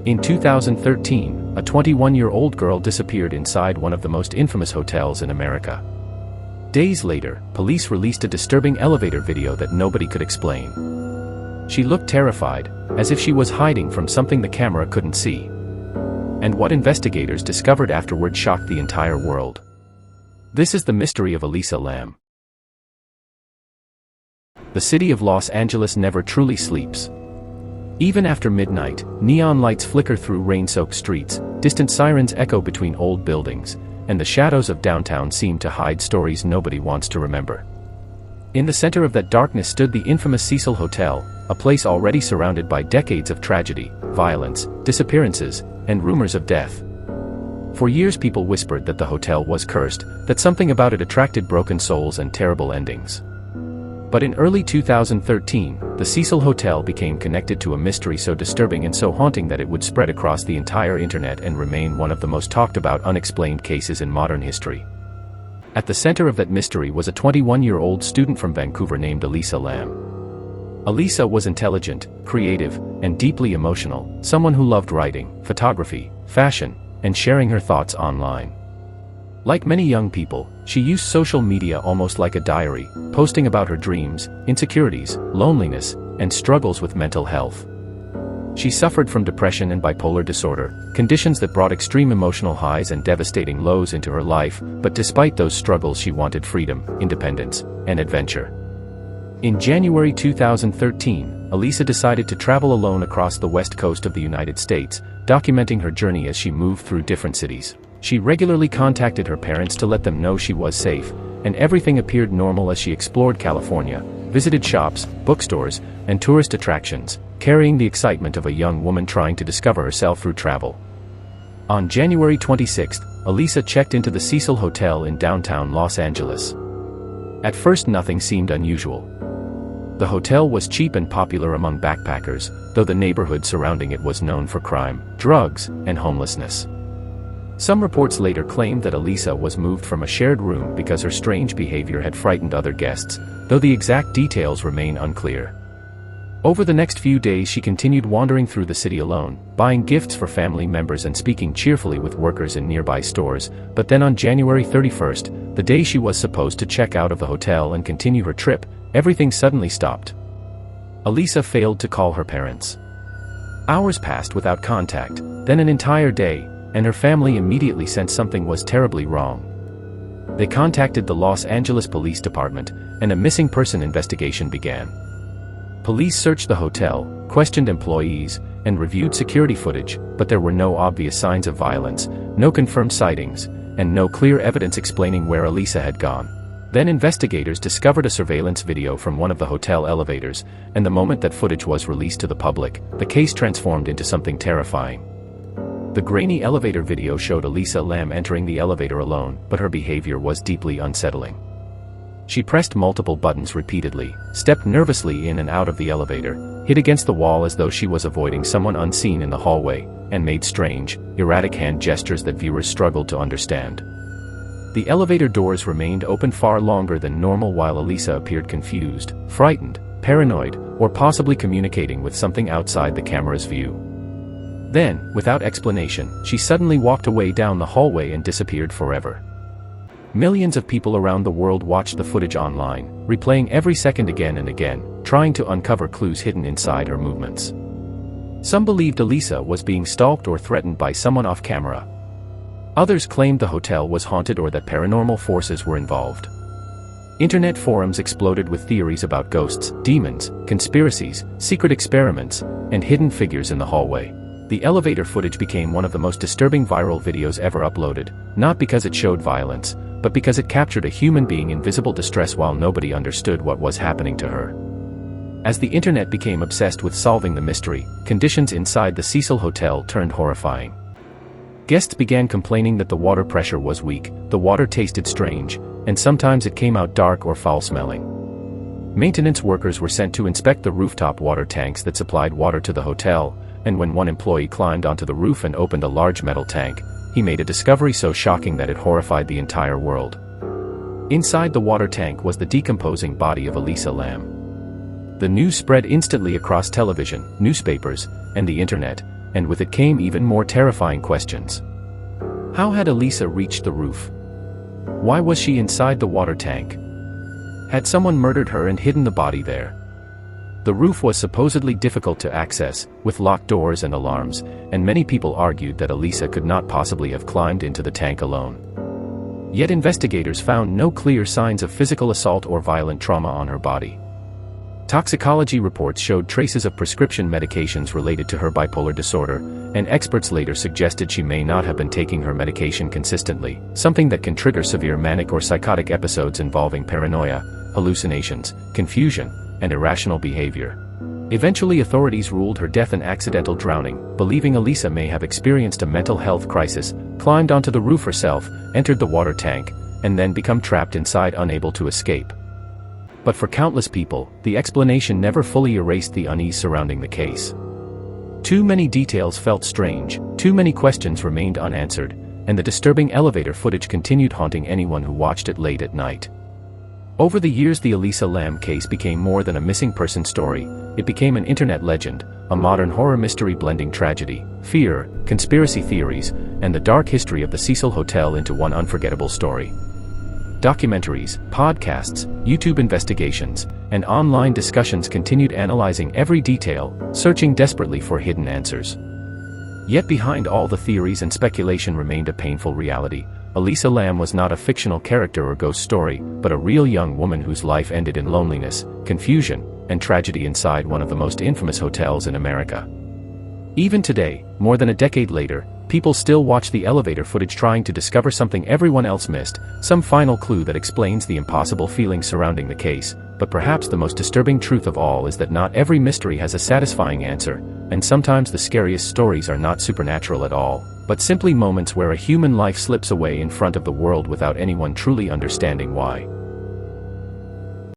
In 2013, a 21-year-old girl disappeared inside one of the most infamous hotels in America. Days later, police released a disturbing elevator video that nobody could explain. She looked terrified, as if she was hiding from something the camera couldn't see. And what investigators discovered afterward shocked the entire world. This is the mystery of Elisa Lam. The city of Los Angeles never truly sleeps. Even after midnight, neon lights flicker through rain-soaked streets, distant sirens echo between old buildings, and the shadows of downtown seem to hide stories nobody wants to remember. In the center of that darkness stood the infamous Cecil Hotel, a place already surrounded by decades of tragedy, violence, disappearances, and rumors of death. For years people whispered that the hotel was cursed, that something about it attracted broken souls and terrible endings. But in early 2013, the Cecil Hotel became connected to a mystery so disturbing and so haunting that it would spread across the entire internet and remain one of the most talked about unexplained cases in modern history. At the center of that mystery was a 21-year-old student from Vancouver named Elisa Lam. Elisa was intelligent, creative, and deeply emotional, someone who loved writing, photography, fashion, and sharing her thoughts online. Like many young people, she used social media almost like a diary, posting about her dreams, insecurities, loneliness, and struggles with mental health. She suffered from depression and bipolar disorder, conditions that brought extreme emotional highs and devastating lows into her life, but despite those struggles she wanted freedom, independence, and adventure. In January 2013, Elisa decided to travel alone across the west coast of the United States, documenting her journey as she moved through different cities. She regularly contacted her parents to let them know she was safe, and everything appeared normal as she explored California, visited shops, bookstores, and tourist attractions, carrying the excitement of a young woman trying to discover herself through travel. On January 26, Elisa checked into the Cecil Hotel in downtown Los Angeles. At first nothing seemed unusual. The hotel was cheap and popular among backpackers, though the neighborhood surrounding it was known for crime, drugs, and homelessness. Some reports later claimed that Elisa was moved from a shared room because her strange behavior had frightened other guests, though the exact details remain unclear. Over the next few days she continued wandering through the city alone, buying gifts for family members and speaking cheerfully with workers in nearby stores, but then on January 31st, the day she was supposed to check out of the hotel and continue her trip, everything suddenly stopped. Elisa failed to call her parents. Hours passed without contact, then an entire day, and her family immediately sensed something was terribly wrong. They contacted the Los Angeles Police Department, and a missing person investigation began. Police searched the hotel, questioned employees, and reviewed security footage, but there were no obvious signs of violence, no confirmed sightings, and no clear evidence explaining where Elisa had gone. Then investigators discovered a surveillance video from one of the hotel elevators, and the moment that footage was released to the public, the case transformed into something terrifying. The grainy elevator video showed Elisa Lam entering the elevator alone, but her behavior was deeply unsettling. She pressed multiple buttons repeatedly, stepped nervously in and out of the elevator, hit against the wall as though she was avoiding someone unseen in the hallway, and made strange, erratic hand gestures that viewers struggled to understand. The elevator doors remained open far longer than normal while Elisa appeared confused, frightened, paranoid, or possibly communicating with something outside the camera's view. Then, without explanation, she suddenly walked away down the hallway and disappeared forever. Millions of people around the world watched the footage online, replaying every second again and again, trying to uncover clues hidden inside her movements. Some believed Elisa was being stalked or threatened by someone off camera. Others claimed the hotel was haunted or that paranormal forces were involved. Internet forums exploded with theories about ghosts, demons, conspiracies, secret experiments, and hidden figures in the hallway. The elevator footage became one of the most disturbing viral videos ever uploaded, not because it showed violence, but because it captured a human being in visible distress while nobody understood what was happening to her. As the internet became obsessed with solving the mystery, conditions inside the Cecil Hotel turned horrifying. Guests began complaining that the water pressure was weak, the water tasted strange, and sometimes it came out dark or foul-smelling. Maintenance workers were sent to inspect the rooftop water tanks that supplied water to the hotel, and when one employee climbed onto the roof and opened a large metal tank, he made a discovery so shocking that it horrified the entire world. Inside the water tank was the decomposing body of Elisa Lam. The news spread instantly across television, newspapers, and the internet, and with it came even more terrifying questions. How had Elisa reached the roof? Why was she inside the water tank? Had someone murdered her and hidden the body there? The roof was supposedly difficult to access, with locked doors and alarms, and many people argued that Elisa could not possibly have climbed into the tank alone. Yet investigators found no clear signs of physical assault or violent trauma on her body. Toxicology reports showed traces of prescription medications related to her bipolar disorder, and experts later suggested she may not have been taking her medication consistently, something that can trigger severe manic or psychotic episodes involving paranoia, hallucinations, confusion, and irrational behavior. Eventually, authorities ruled her death an accidental drowning, believing Elisa may have experienced a mental health crisis, climbed onto the roof herself, entered the water tank, and then become trapped inside, unable to escape. But for countless people, the explanation never fully erased the unease surrounding the case. Too many details felt strange, too many questions remained unanswered, and the disturbing elevator footage continued haunting anyone who watched it late at night. Over the years, the Elisa Lam case became more than a missing person story. It became an internet legend, a modern horror mystery blending tragedy, fear, conspiracy theories, and the dark history of the Cecil Hotel into one unforgettable story. Documentaries, podcasts, YouTube investigations, and online discussions continued analyzing every detail, searching desperately for hidden answers. Yet behind all the theories and speculation remained a painful reality. Elisa Lam was not a fictional character or ghost story, but a real young woman whose life ended in loneliness, confusion, and tragedy inside one of the most infamous hotels in America. Even today, more than a decade later, people still watch the elevator footage trying to discover something everyone else missed, some final clue that explains the impossible feelings surrounding the case. But perhaps the most disturbing truth of all is that not every mystery has a satisfying answer, and sometimes the scariest stories are not supernatural at all, but simply moments where a human life slips away in front of the world without anyone truly understanding why.